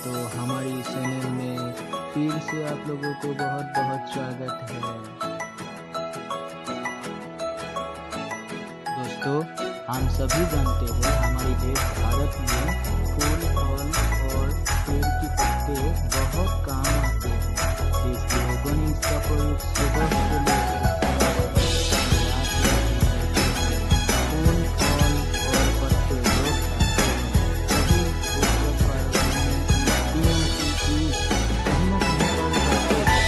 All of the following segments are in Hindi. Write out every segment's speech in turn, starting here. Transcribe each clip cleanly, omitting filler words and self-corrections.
तो हमारी चैनल में फिर से आप लोगों को बहुत बहुत स्वागत है। दोस्तों, हम सभी जानते हैं हमारे देश भारत में फूल, फल और पेड़ की पत्ते बहुत काम आते हैं। देश के लोगों ने इसका प्रयोग सुबह से लेकर फूल, फल और पत्ते लोग खाते हैं। सभी उत्सव पर्वों में तीन की चीज कहीं न कहीं पर जाते हैं।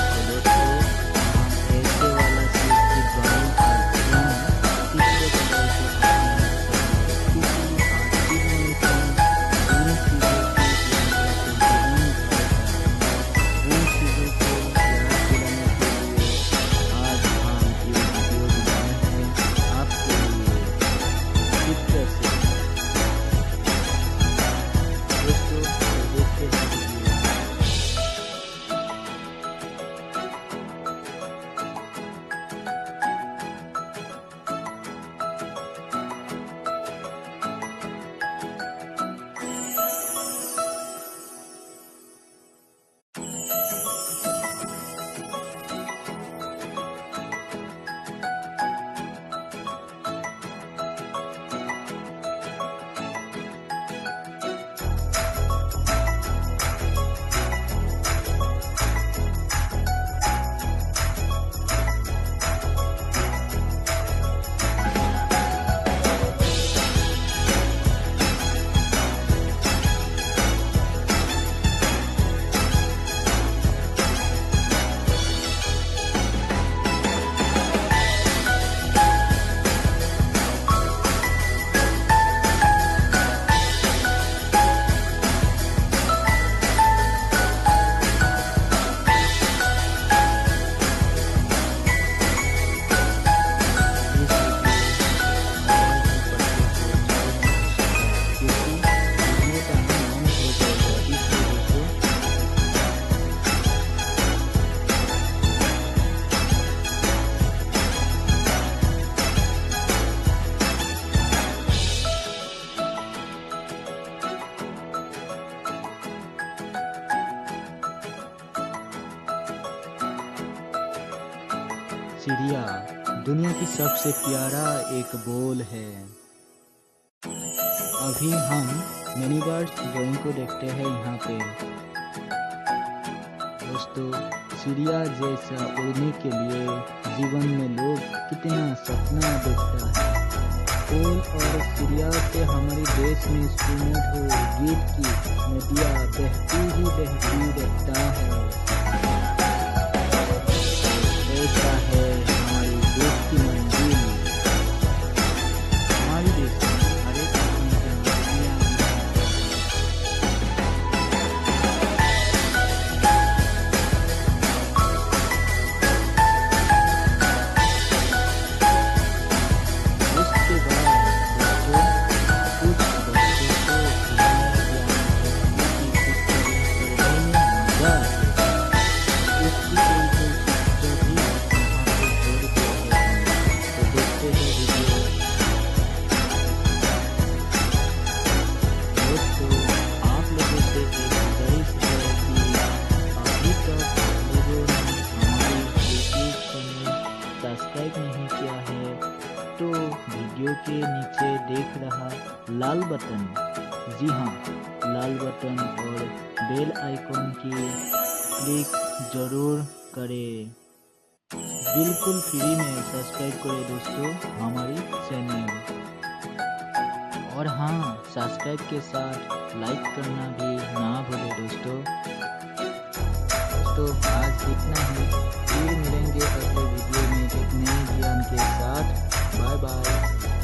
तो दोस्तों, हम ऐसे वाला चीज की ड्राइंग करते हैं। पिछले कलर से किसी आर्टिस्ट ने इन चीजों की उन चीज़ों को याद दिलाने के लिए आज हम ये वीडियो बनाए हैं आपके लिए। चित्र से दोस्तों, तो देखते हैं वीडियो। चिड़िया दुनिया की सबसे प्यारा एक बोल है। अभी हम मिनी बर्ड्स ड्राइंग को देखते हैं यहाँ पे। दोस्तों, चिड़िया जैसा उड़ने के लिए जीवन में लोग कितना सपना देखता है। फूल और चिड़िया से हमारे देश में सुमधुर गीत की नदियाँ बहती ही बहती रहता है। ऐसा है हमारे देश की मंजिल। हमारे देश में हर एक किस्म की मछलियाँ हैं। उसके बाद दोस्तों, कुछ बच्चों को दुनिया की किस तरह पढ़ने में मजा आता है। उसकी कोई पिक्चर भी यहाँ पे जोड़ दिया गया है। तो देखते हैं वीडियो। दोस्तों, आप लोगों से एक गुजारिश है कि अभी तक आप लोगों ने हमारे यूट्यूब चैनल सब्सक्राइब नहीं किया है तो वीडियो के नीचे देख रहा लाल बटन, जी हाँ, लाल बटन और बेल आइकॉन की क्लिक जरूर करें। बिल्कुल फ्री में सब्सक्राइब करें दोस्तों हमारी चैनल। और हाँ, सब्सक्राइब के साथ लाइक करना भी ना भूलें दोस्तों। दोस्तों, आज इतना ही। फिर मिलेंगे अगले वीडियो में एक नए ज्ञान के साथ। Bye bye.